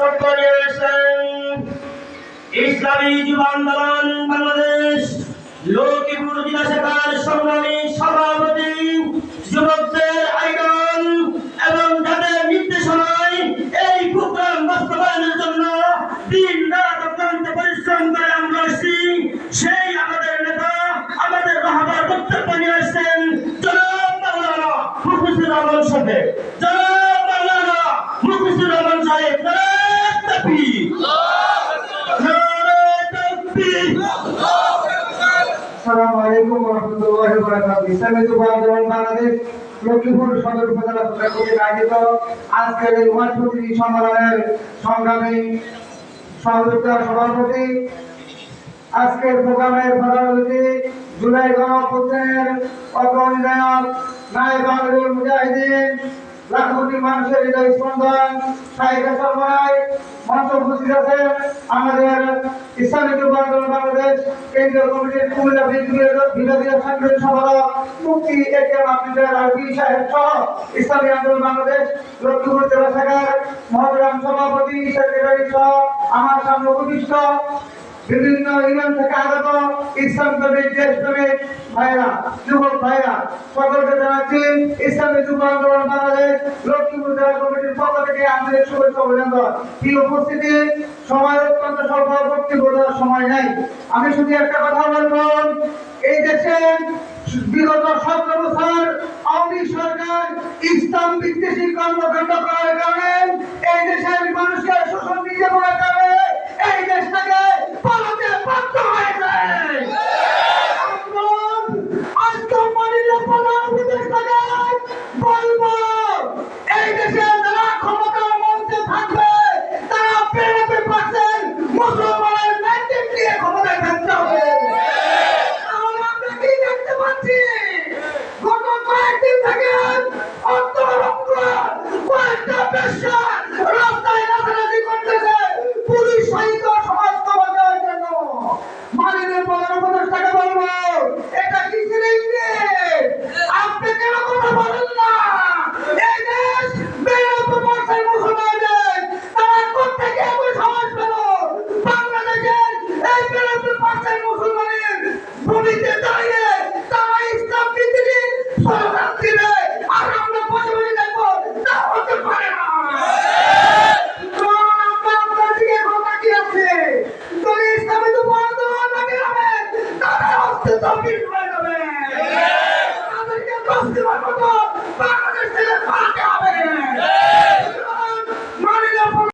বক্তব্য নিয়ে আসেন ইসলামী যুব আন্দোলন বাংলাদেশ লক্ষ্মীপুর জেলা শাখার সংগ্রামী সভাপতি, যুবকদের আইডল এবং যাদের নির্দেশনায় এই প্রোগ্রাম বাস্তবায়নের জন্য দিন রাত অক্লান্ত পরিশ্রম করে আমরা আসছি, সেই আমাদের নেতা, আমাদের রাহবার বক্তব্য নিয়ে আসছেন জনাব মাওলানা মুখলিসুর রহমান সাহেব। জনাব মাওলানা মুখলিসুর রহমান সাহেব, নারে তাকবীর, নারে তাকবীর। আসসালামু আলাইকুম ওয়া রাহমাতুল্লাহি ওয়া বারাকাতুহু। ইসলামী যুব আন্দোলন বাংলাদেশ লক্ষ্মীপুর সদর উপজেলা শাখা কর্তৃক আয়োজিত আজকের এই ওয়ার্ড প্রতিনিধি সম্মেলনের সংগ্রামী সভাপতি, আজকের প্রোগ্রামের প্রধান অতিথি জুলাই গণঅভ্যুত্থানের অগ্রণীনায়ক নায়েব আমিরুল মুজাহিদিন, লাখোটি মানুষের হৃদয় স্পন্দন শাহেখ হাসান ভাই মঞ্চ উপস্থিত আছেন, আমাদের ইসলামী যুব আন্দোলন বাংলাদেশ কেন্দ্রীয় কমিটির কুমিল্লা বিভাগীয় সাংগঠনিক সম্পাদক মুফতি একেএম আব্দুল আরবি সাহেব সহ ইসলামী আন্দোলন বাংলাদেশ লক্ষ্মীপুর জেলা শাখার মহতরাম সভাপতি সেক্রেটারি সহ আমার সামনে উপবিষ্ট বিভিন্ন ইউনিয়ন থেকে আগত ইসলাম প্রেমিক দেশপ্রেমিক ভাইরা, যুবক ভাইরা, সকলকে জানাচ্ছি ইসলামী যুব আন্দোলন বাংলাদেশ লক্ষ্মীপুর জেলা কমিটির পক্ষ থেকে আন্তরিক শুভেচ্ছা অভিনন্দন। কি উপস্থিতি, সময় অত্যন্ত স্বল্প, বক্তব্য দেওয়ার সময় নাই। আমি শুধু একটা কথা বলবো, এই দেশে বিগত 17 বছর আওয়ামী সরকার ইসলাম বিদ্বেষী কর্মকাণ্ড করার কারণে এই দেশে